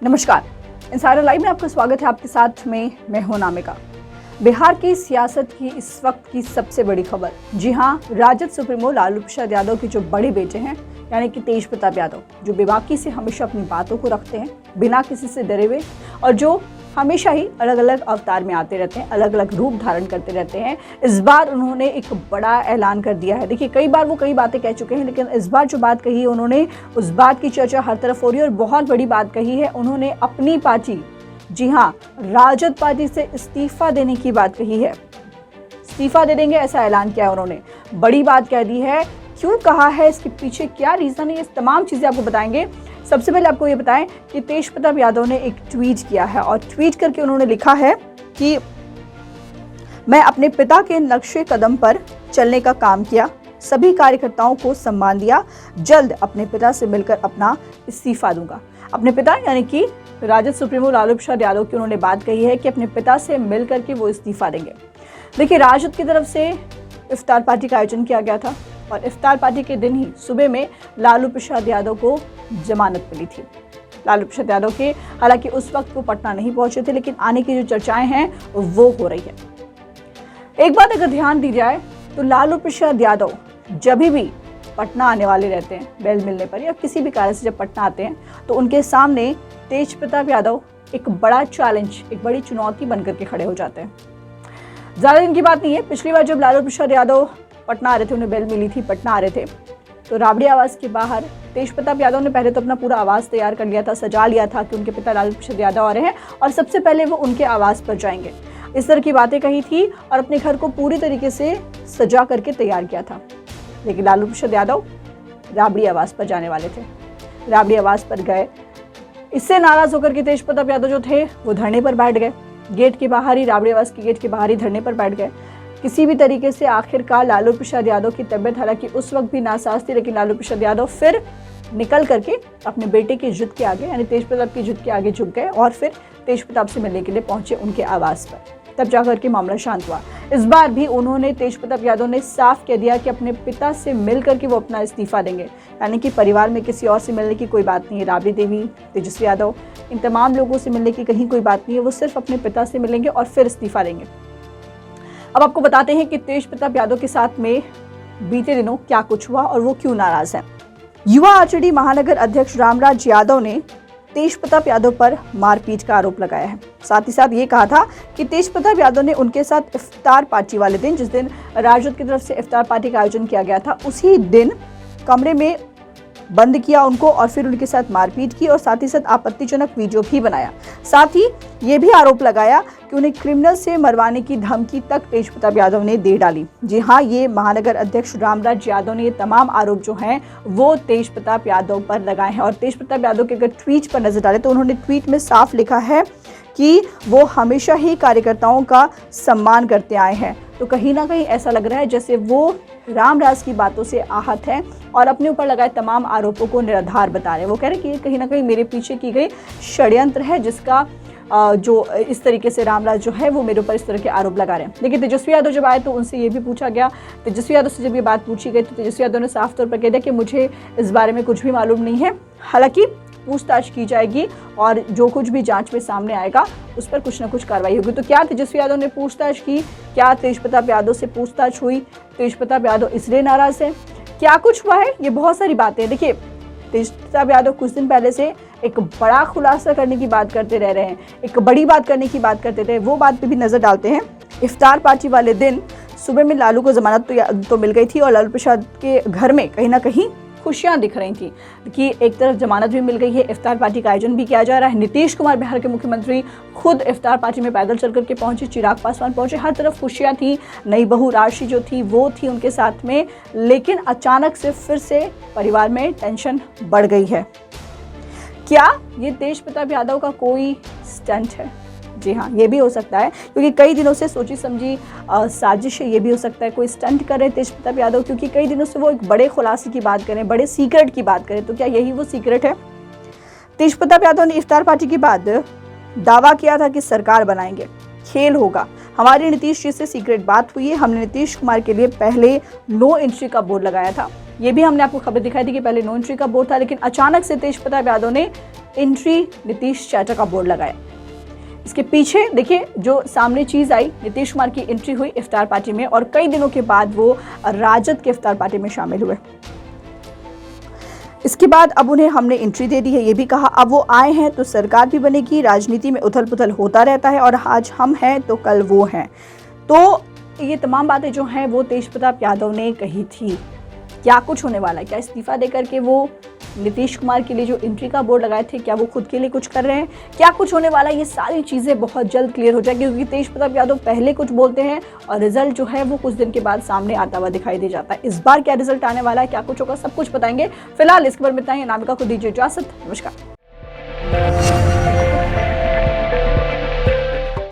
नमस्कार, insider live में आपका स्वागत है। आपके साथ में मैं हूं नामिका। बिहार की सियासत की इस वक्त की सबसे बड़ी खबर, जी हां, राजद सुप्रीमो लालू प्रसाद यादव के जो बड़े बेटे हैं यानी कि तेज प्रताप यादव, जो बेबाकी से हमेशा अपनी बातों को रखते हैं बिना किसी से डरे हुए, और जो हमेशा ही अलग अलग अवतार में आते रहते हैं, अलग अलग रूप धारण करते रहते हैं। इस बार उन्होंने एक बड़ा ऐलान कर दिया है। देखिए, कई बार वो कई बातें कह चुके हैं, लेकिन इस बार जो बात कही है उन्होंने, उस बात की चर्चा हर तरफ हो रही है और बहुत बड़ी बात कही है। उन्होंने अपनी पार्टी, जी हाँ, राजद पार्टी से इस्तीफा देने की बात कही है। इस्तीफा दे देंगे, ऐसा ऐलान किया है उन्होंने। बड़ी बात कह दी है। क्यों कहा है, इसके पीछे क्या रीजन है, ये तमाम चीजें आपको बताएंगे। सबसे पहले आपको ये बताएं कि तेज प्रताप यादव ने एक ट्वीट किया है और ट्वीट करके उन्होंने लिखा है कि मैं अपने पिता के नक्शे कदम पर चलने का काम किया, सभी कार्यकर्ताओं को सम्मान दिया, जल्द अपने पिता से मिलकर अपना इस्तीफा दूंगा। अपने पिता यानी कि राजद सुप्रीमो लालू प्रसाद यादव की उन्होंने बात कही है कि अपने पिता से मिल करके वो इस्तीफा देंगे। देखिए, राजद की तरफ से इफ्तार पार्टी का आयोजन किया गया था और इफ्तार पार्टी के दिन ही सुबह में लालू प्रसाद यादव को जमानत मिली थी। लालू प्रसाद यादव के, हालांकि उस वक्त वो पटना नहीं पहुंचे थे, लेकिन आने की जो चर्चाएं हैं वो हो रही है। एक बात अगर ध्यान दी जाए तो लालू प्रसाद यादव जब भी पटना आने वाले रहते हैं, बेल मिलने पर या किसी भी कारण से जब पटना आते हैं, तो उनके सामने तेज प्रताप यादव एक बड़ा चैलेंज, एक बड़ी चुनौती बनकर के खड़े हो जाते हैं। ज्यादा दिन की बात नहीं है, पिछली बार जब लालू प्रसाद यादव पटना आ रहे थे, उन्हें बेल मिली थी, पटना आ रहे थे, तो राबड़ी आवास के बाहर तेज प्रताप यादव ने पहले तो अपना पूरा आवास तैयार कर लिया था, सजा लिया था कि उनके पिता लालू प्रसाद यादव आ रहे हैं और सबसे पहले वो उनके आवास पर जाएंगे। इस तरह की बातें कही थी और अपने घर को पूरी तरीके से सजा करके तैयार किया था। लेकिन लालू प्रसाद यादव राबड़ी आवास पर जाने वाले थे, राबड़ी आवास पर गए। इससे नाराज होकर के तेज प्रताप यादव जो थे वो धरने पर बैठ गए। गेट के बाहर ही, राबड़ी आवास के गेट के बाहर ही धरने पर बैठ गए। किसी भी तरीके से आखिरकार लालू प्रसाद यादव की तबीयत हालांकि उस वक्त भी नासाज थी, लेकिन लालू प्रसाद यादव फिर निकल करके अपने बेटे की जिद के आगे यानी तेज प्रताप की जिद के आगे झुक गए और फिर तेज प्रताप से मिलने के लिए पहुंचे उनके आवास पर। तब जाकर के मामला शांत हुआ। इस बार भी उन्होंने, तेज प्रताप यादव ने साफ कह दिया कि अपने पिता से मिल करके वो अपना इस्तीफा देंगे, यानी कि परिवार में किसी और से मिलने की कोई बात नहीं है। राबड़ी देवी, तेजस्वी यादव, इन तमाम लोगों से मिलने की कहीं कोई बात नहीं है। वो सिर्फ अपने पिता से मिलेंगे और फिर इस्तीफा देंगे। अब आपको बताते हैं कि तेज प्रताप यादव के साथ में बीते दिनों क्या कुछ हुआ और वो क्यों नाराज हैं। युवा आरजेडी महानगर अध्यक्ष रामराज यादव ने तेज प्रताप यादव पर मारपीट का आरोप लगाया है। साथ ही साथ ये कहा था कि तेज प्रताप यादव ने उनके साथ इफ्तार पार्टी वाले दिन, जिस दिन राजद की तरफ से इफ्तार पार्टी का आयोजन किया गया था, उसी दिन कमरे में बंद किया उनको और फिर उनके साथ मारपीट की और साथ ही साथ आपत्तिजनक वीडियो भी बनाया। साथ ही ये भी आरोप लगाया कि उन्हें क्रिमिनल से मरवाने की धमकी तक तेज प्रताप यादव ने दे डाली। जी हाँ, ये महानगर अध्यक्ष रामराज यादव ने ये तमाम आरोप जो हैं वो तेज प्रताप यादव पर लगाए हैं। और तेज प्रताप यादव के अगर ट्वीट पर नजर डालें तो उन्होंने ट्वीट में साफ लिखा है कि वो हमेशा ही कार्यकर्ताओं का सम्मान करते आए हैं। तो कहीं ना कहीं ऐसा लग रहा है जैसे वो रामराज की बातों से आहत हैं और अपने ऊपर लगाए तमाम आरोपों को निराधार बता रहे हैं। वो कह रहे हैं कि ये कहीं ना कहीं मेरे पीछे की गई षड्यंत्र है, जिसका जो इस तरीके से रामराज जो है वो मेरे ऊपर इस तरह के आरोप लगा रहे हैं। लेकिन तेजस्वी यादव जब आए तो उनसे ये भी पूछा गया, तेजस्वी यादव से जब ये बात पूछी गई तो तेजस्वी यादव ने साफ तौर पर कह दिया कि मुझे इस बारे में कुछ भी मालूम नहीं है। हालांकि पूछताछ की जाएगी और जो कुछ भी जांच में सामने आएगा उस पर कुछ ना कुछ कार्रवाई होगी। तो क्या तेजस्वी यादव ने पूछताछ की? क्या तेज प्रताप यादव से पूछताछ हुई? तेज प्रताप यादव इसलिए नाराज है? क्या कुछ हुआ है? ये बहुत सारी बातें। देखिए, तेज प्रताप यादव कुछ दिन पहले से एक बड़ा खुलासा करने की बात करते रह रहे हैं, एक बड़ी बात करने की बात करते थे। वो बात पे भी नजर डालते हैं। इफ्तार पार्टी वाले दिन सुबह में लालू को जमानत तो मिल गई थी और लालू प्रसाद के घर में कहीं ना कहीं खुशियां दिख रही थी कि एक तरफ जमानत भी मिल गई है, इफ्तार पार्टी का आयोजन भी किया जा रहा है। नीतीश कुमार, बिहार के मुख्यमंत्री, खुद इफ्तार पार्टी में पैदल चल करके पहुंचे, चिराग पासवान पहुंचे, हर तरफ खुशियां थी। नई बहू राशि जो थी वो थी उनके साथ में। लेकिन अचानक से फिर से परिवार में टेंशन बढ़ गई है। क्या ये तेज प्रताप यादव का कोई स्टंट है? जी हाँ, ये भी हो सकता है, क्योंकि कई दिनों से सोची समझी साजिश है। ये भी हो सकता है कोई स्टंट कर रहे तेज प्रताप यादव, क्योंकि कई दिनों से वो एक बड़े खुलासे की बात करें, बड़े सीक्रेट की बात करें। तो क्या यही वो सीक्रेट है? तेज प्रताप यादव ने इफ्तार पार्टी के बाद दावा किया था कि सरकार बनाएंगे, खेल होगा। हमारी नीतीश जी से सीक्रेट बात हुई है। हमने नीतीश कुमार के लिए पहले नो एंट्री का बोर्ड लगाया था। ये भी हमने आपको खबर दिखाई थी कि पहले नो एंट्री का बोर्ड था, लेकिन अचानक से तेज प्रताप यादव ने एंट्री नीतीश चाचा का बोर्ड लगाया। इसके पीछे देखिए जो सामने चीज आई, नीतीश कुमार की एंट्री हुई इफ्तार पार्टी में और कई दिनों के बाद वो राजद के इफ्तार पार्टी में शामिल हुए। इसके बाद अब उन्हें हमने एंट्री दे दी है, ये भी कहा अब वो आए हैं तो सरकार भी बनेगी। राजनीति में उथल पुथल होता रहता है और आज हम हैं तो कल वो हैं। तो ये तमाम बातें जो हैं वो तेज प्रताप यादव ने कही थी। क्या कुछ होने वाला है? क्या इस्तीफा देकर के वो नीतीश कुमार के लिए जो एंट्री का बोर्ड लगाए थे, क्या वो खुद के लिए कुछ कर रहे हैं? क्या कुछ होने वाला है? ये सारी चीज़ें बहुत जल्द क्लियर हो जाएगी, क्योंकि तेज प्रताप यादव पहले कुछ बोलते हैं और रिजल्ट जो है वो कुछ दिन के बाद सामने आता हुआ दिखाई दे जाता है। इस बार क्या रिजल्ट आने वाला है, क्या कुछ होगा, सब कुछ बताएंगे। फिलहाल इस खबर में इतना ही। अनामिका को दीजिए इजाजत। नमस्कार।